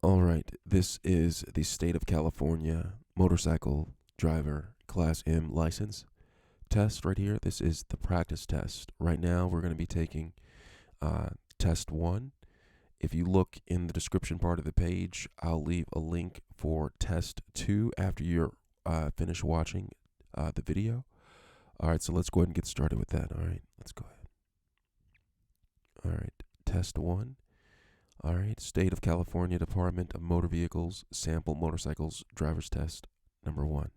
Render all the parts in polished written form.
All right, this is the State of California Motorcycle Driver Class M license test right here. This is the practice test. Right now, we're going to be taking test one. If you look in the description part of the page, I'll leave a link for test two after you're finished watching the video. All right, so let's go ahead and get started with that. All right, let's go ahead. All right, test one. All right, State of California Department of Motor Vehicles Sample Motorcycles Driver's Test number 1.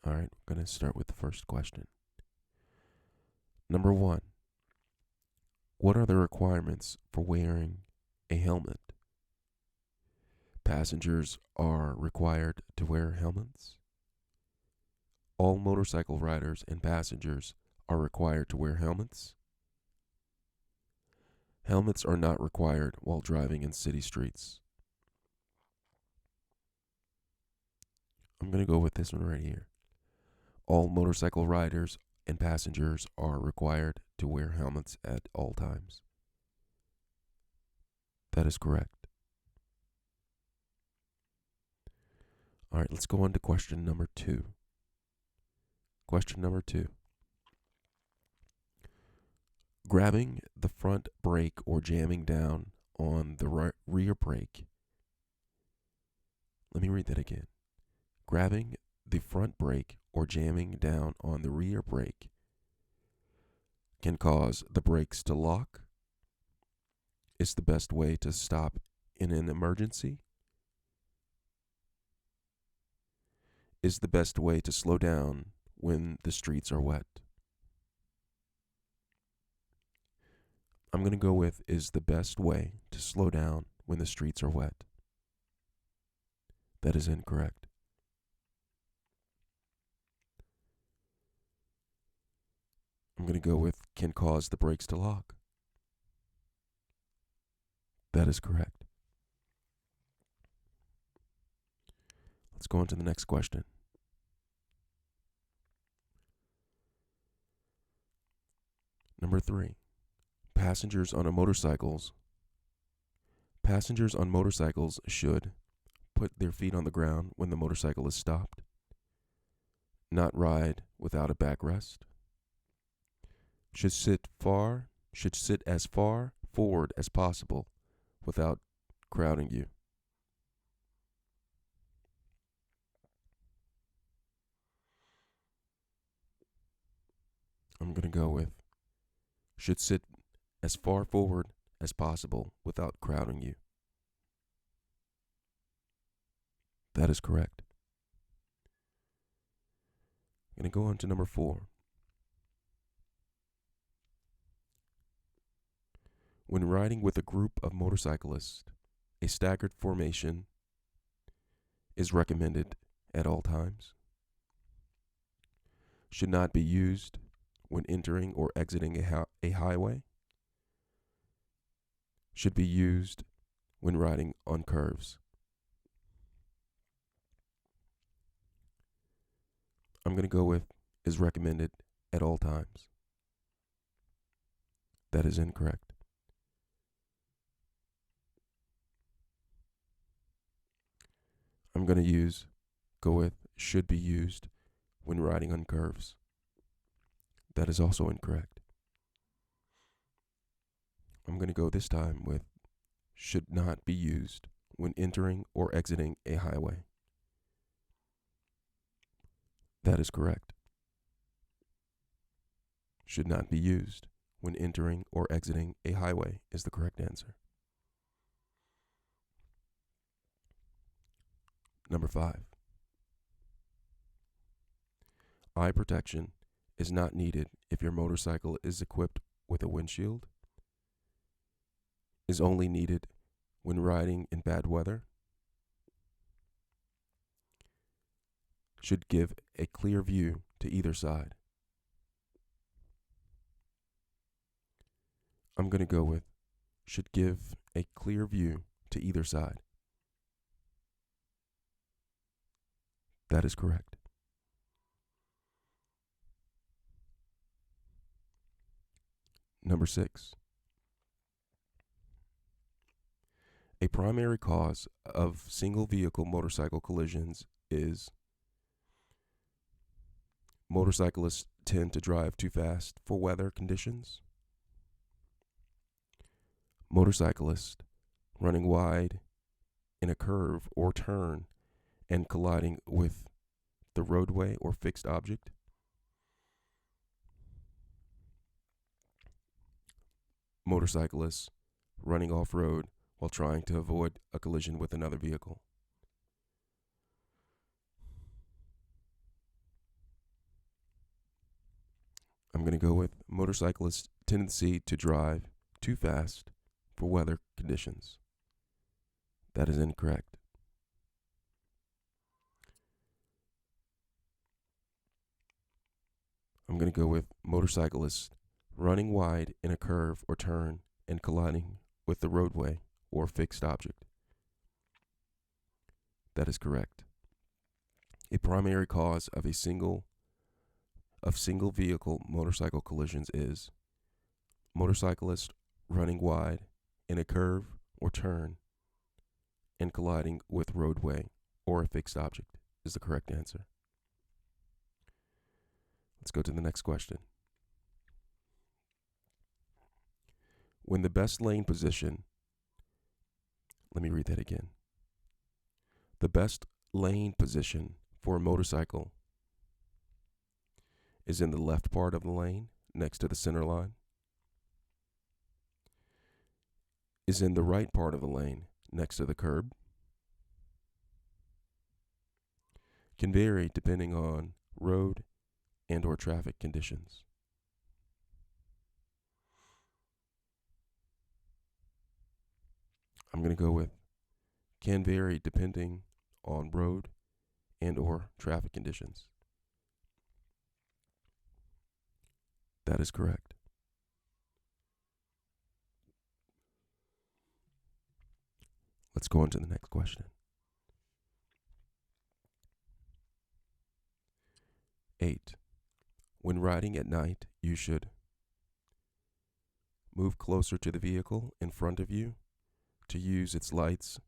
All right, we're going to start with the first question. Number 1. What are the requirements for wearing a helmet? Passengers are required to wear helmets. All motorcycle riders and passengers are required to wear helmets. Helmets are not required while driving in city streets. I'm going to go with this one right here. All motorcycle riders and passengers are required to wear helmets at all times. That is correct. All right, let's go on to question number 2. Question number 2. Grabbing the front brake or jamming down on the rear brake. Let me read that again. Grabbing the front brake or jamming down on the rear brake can cause the brakes to lock. It's the best way to stop in an emergency. Is the best way to slow down when the streets are wet. I'm going to go with is the best way to slow down when the streets are wet. That is incorrect. I'm going to go with can cause the brakes to lock. That is correct. Let's go on to the next question. Number 3. Passengers on motorcycles should put their feet on the ground when the motorcycle is stopped, not ride without a backrest, should sit as far forward as possible without crowding you. I'm going to go with should sit as far forward as possible without crowding you. That is correct. I'm going to go on to number 4. When riding with a group of motorcyclists, a staggered formation is recommended at all times. Should not be used when entering or exiting a highway. Should be used when riding on curves. I'm going to go with is recommended at all times. That is incorrect. I'm going to go with should be used when riding on curves. That is also incorrect. I'm going to go this time with should not be used when entering or exiting a highway. That is correct. Should not be used when entering or exiting a highway is the correct answer. Number 5. Eye protection is not needed if your motorcycle is equipped with a windshield. Is only needed when riding in bad weather. Should give a clear view to either side. I'm going to go with should give a clear view to either side. That is correct. Number 6. A primary cause of single vehicle motorcycle collisions is motorcyclists tend to drive too fast for weather conditions. Motorcyclists running wide in a curve or turn and colliding with the roadway or fixed object. Motorcyclists running off-road while trying to avoid a collision with another vehicle. I'm going to go with motorcyclists' tendency to drive too fast for weather conditions. That is incorrect. I'm going to go with motorcyclists running wide in a curve or turn and colliding with the roadway or fixed object. That is correct. A primary cause of single vehicle motorcycle collisions is motorcyclists running wide in a curve or turn and colliding with roadway or a fixed object is the correct answer. Let's go to the next question. When the best lane position, let me read that again. The best lane position for a motorcycle is in the left part of the lane next to the center line, is in the right part of the lane next to the curb, can vary depending on road and or traffic conditions. I'm going to go with can vary depending on road and or traffic conditions. That is correct. Let's go on to the next question. 8. When riding at night, you should move closer to the vehicle in front of you to use its lights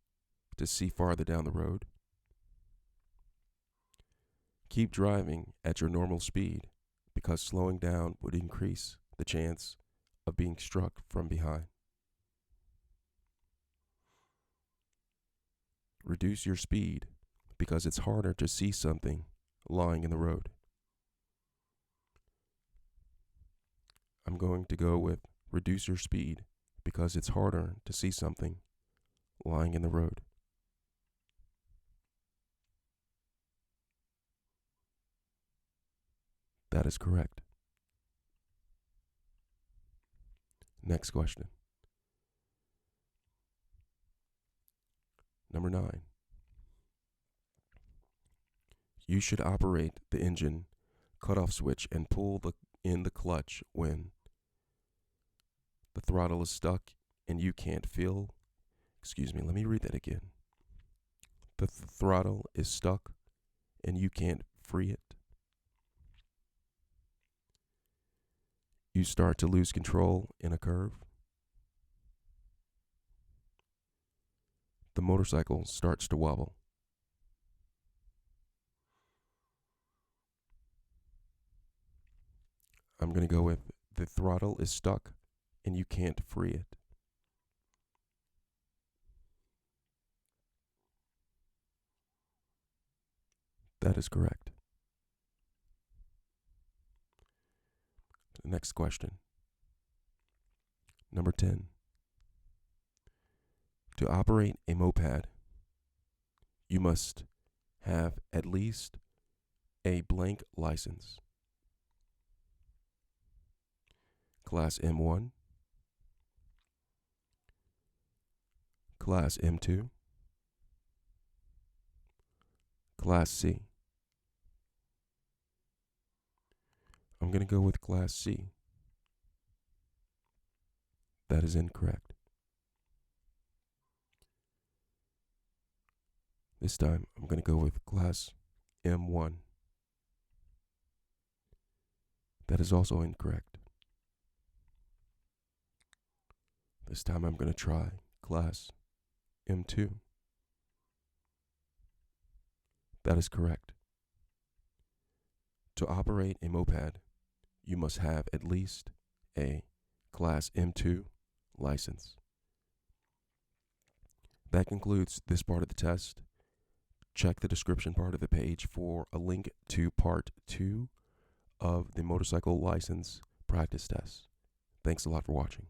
to see farther down the road. Keep driving at your normal speed because slowing down would increase the chance of being struck from behind. Reduce your speed because it's harder to see something lying in the road. I'm going to go with reduce your speed because it's harder to see something lying in the road. That is correct. Next question. Number 9. You should operate the engine cutoff switch and pull in the clutch when the throttle is stuck and you can't feel. Let me read that again. The throttle is stuck and you can't free it. You start to lose control in a curve. The motorcycle starts to wobble. I'm going to go with the throttle is stuck and you can't free it. That is correct. The next question. Number 10. To operate a moped, you must have at least a blank license. Class M1, Class M2, Class C. I'm going to go with Class C. That is incorrect. This time, I'm going to go with Class M1. That is also incorrect. This time, I'm going to try Class M2. That is correct. To operate a moped, you must have at least a Class M2 license. That concludes this part of the test. Check the description part of the page for a link to part 2 of the motorcycle license practice test. Thanks a lot for watching.